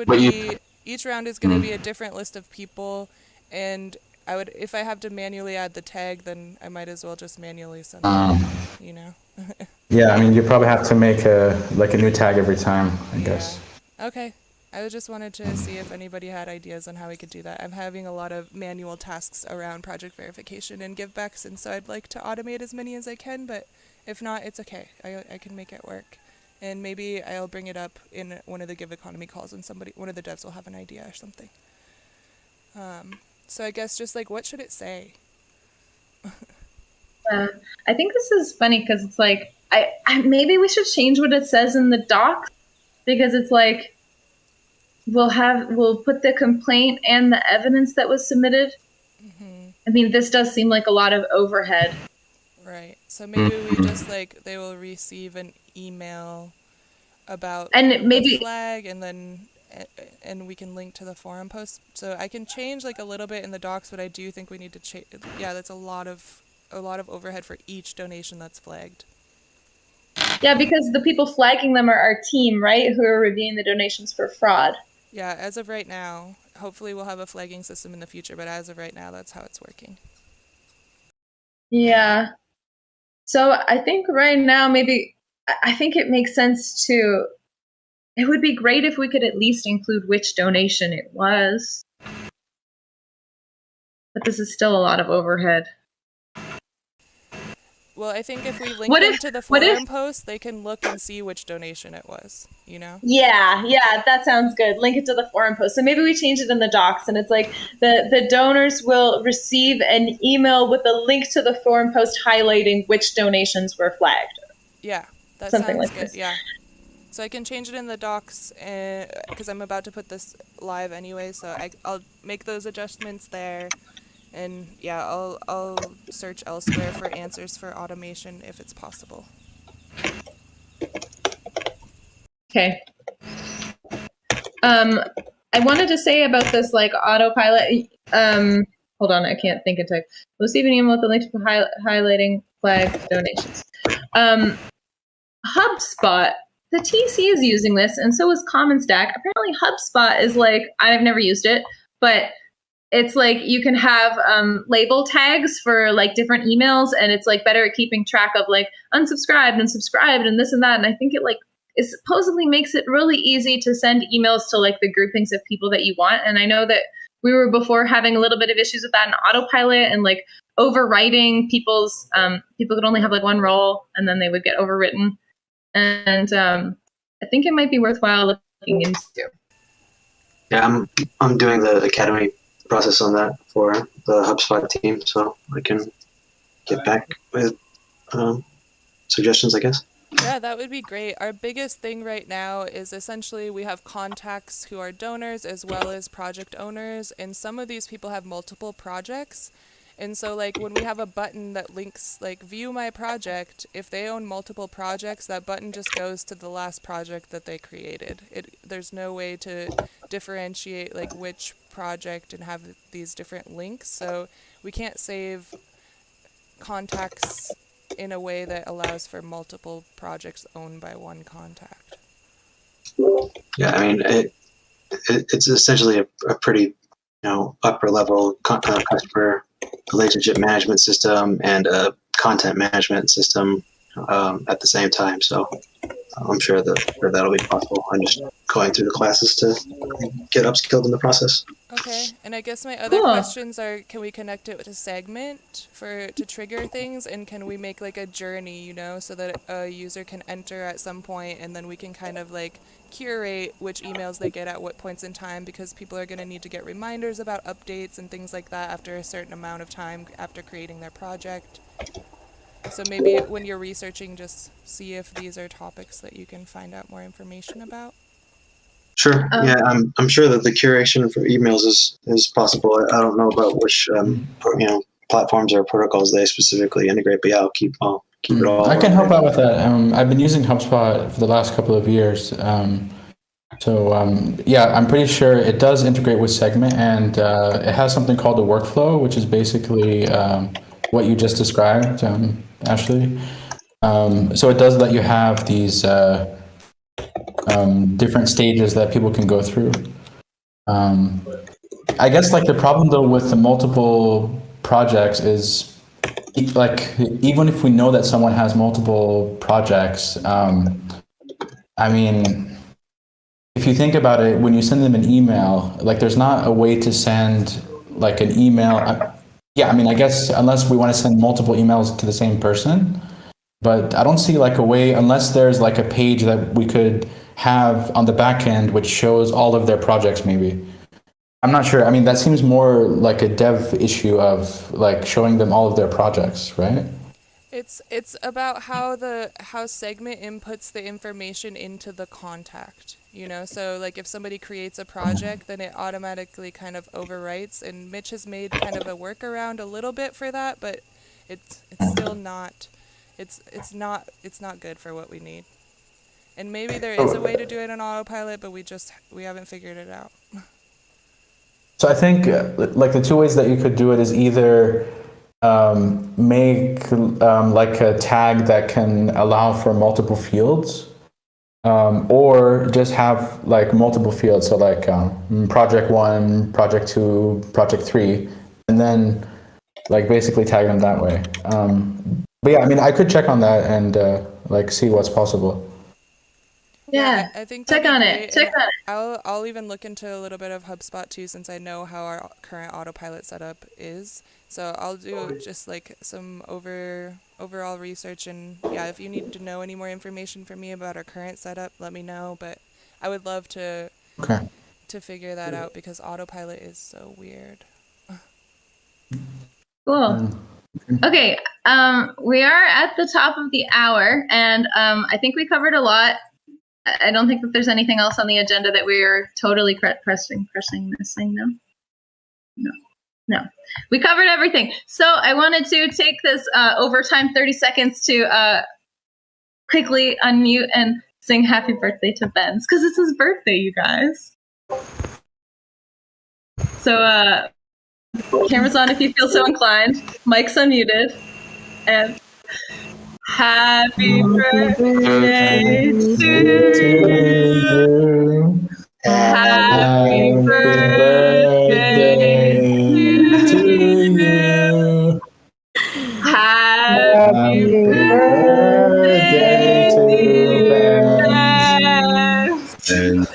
is going to be a different list of people, and I would, if I have to manually add the tag, then I might as well just manually send it, you know? Yeah, I mean, you probably have to make a new tag every time, I guess. Okay. I just wanted to see if anybody had ideas on how we could do that. I'm having a lot of manual tasks around project verification and givebacks, and so I'd like to automate as many as I can, but if not, it's okay. I can make it work. And maybe I'll bring it up in one of the Give Economy calls, and one of the devs will have an idea or something. So I guess just like, what should it say? I think this is funny because it's like, I maybe we should change what it says in the doc, because it's like, we'll put the complaint and the evidence that was submitted. Mm-hmm. I mean, this does seem like a lot of overhead. Right. So maybe we just like, they will receive an email about and maybe the flag, and we can link to the forum post. So I can change like a little bit in the docs, but I do think we need to change. Yeah, that's a lot of overhead for each donation that's flagged. Yeah, because the people flagging them are our team, right? Who are reviewing the donations for fraud. Yeah, as of right now, hopefully we'll have a flagging system in the future, but as of right now, that's how it's working. Yeah. So I think right now, maybe, I think it makes sense to, it would be great if we could at least include which donation it was. But this is still a lot of overhead. Well, I think if we link them to the forum post, they can look and see which donation it was, you know? Yeah, that sounds good. Link it to the forum post. So maybe we change it in the docs, and it's like the donors will receive an email with a link to the forum post highlighting which donations were flagged. Yeah, that Something sounds like good. this. Yeah. So I can change it in the docs because I'm about to put this live anyway, so I'll make those adjustments there. And yeah, I'll search elsewhere for answers for automation if it's possible. Okay. I wanted to say about this like autopilot. Hold on, I can't think in time. Receive an email with the link to highlighting flag donations. HubSpot, the TC is using this, and so is Common Stack. Apparently, HubSpot is like, I've never used it, but it's like you can have label tags for like different emails, and it's like better at keeping track of like unsubscribed and subscribed and this and that. And I think it supposedly makes it really easy to send emails to like the groupings of people that you want. And I know that we were before having a little bit of issues with that in autopilot and like overwriting people's, people could only have like one role and then they would get overwritten. And I think it might be worthwhile looking into. Yeah, I'm doing the academy process on that for the HubSpot team, so I can get back with suggestions, I guess. Yeah, that would be great. Our biggest thing right now is essentially we have contacts who are donors as well as project owners, and some of these people have multiple projects. And so like when we have a button that links like view my project, if they own multiple projects, that button just goes to the last project that they created. There's no way to differentiate like which project and have these different links. So we can't save contacts in a way that allows for multiple projects owned by one contact. Yeah, I mean, it's essentially a pretty, upper level customer relationship management system and a content management system at the same time. So I'm sure that'll be possible. I'm just going through the classes to get upskilled in the process. Okay, and I guess my other questions are: can we connect it with a segment to trigger things, and can we make like a journey, so that a user can enter at some point, and then we can kind of like curate which emails they get at what points in time, because people are going to need to get reminders about updates and things like that after a certain amount of time after creating their project. So maybe when you're researching, just see if these are topics that you can find out more information about. Sure. Yeah, I'm sure that the curation for emails is possible. I don't know about which platforms or protocols they specifically integrate, but yeah, I'll keep it all. I can help out with that. I've been using HubSpot for the last couple of years. Yeah, I'm pretty sure it does integrate with Segment, and it has something called a workflow, which is basically what you just described, Ashley. So it does let you have these different stages that people can go through. I guess like the problem though with the multiple projects is like, even if we know that someone has multiple projects, I mean, if you think about it, when you send them an email, like there's not a way to send like an email. Yeah, I mean, I guess unless we want to send multiple emails to the same person, but I don't see like a way, unless there's like a page that we could have on the back end which shows all of their projects maybe. I'm not sure. I mean, that seems more like a dev issue of like showing them all of their projects, right? It's about how Segment inputs the information into the contact, So like if somebody creates a project, then it automatically kind of overwrites, and Mitch has made kind of a workaround a little bit for that, but it's still not it's not good for what we need. And maybe there is a way to do it on autopilot, but we haven't figured it out. So I think like the two ways that you could do it is either make like a tag that can allow for multiple fields, or just have like multiple fields. So like project 1, project 2, project 3, and then like basically tag them that way. But yeah, I mean, I could check on that and like see what's possible. Yeah, I think check on it. I'll even look into a little bit of HubSpot too, since I know how our current autopilot setup is. So I'll do just like some overall research, and yeah, if you need to know any more information from me about our current setup, let me know. But I would love to figure that out, because autopilot is so weird. Cool. Okay, we are at the top of the hour, and I think we covered a lot. I don't think that there's anything else on the agenda that we're totally pressing missing. No. We covered everything. So I wanted to take this overtime 30 seconds to quickly unmute and sing happy birthday to Ben's, because it's his birthday, you guys. So camera's on if you feel so inclined. Mic's unmuted. And happy birthday to you. Happy birthday to you. Happy birthday to Ben.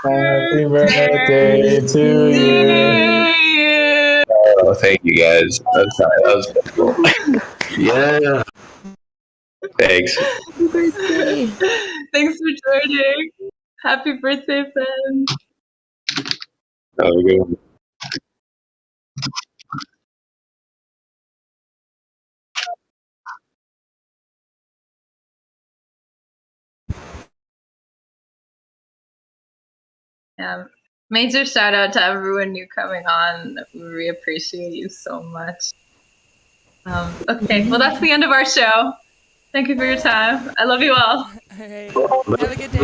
Happy birthday to you. Oh, thank you guys. That was cool. Yeah. Thanks. Happy birthday. Thanks for joining. Happy birthday, Ben. Have a good one. Yeah. Major shout out to everyone new coming on. We appreciate you so much. Okay, well, that's the end of our show. Thank you for your time. I love you all. All right. Have a good day.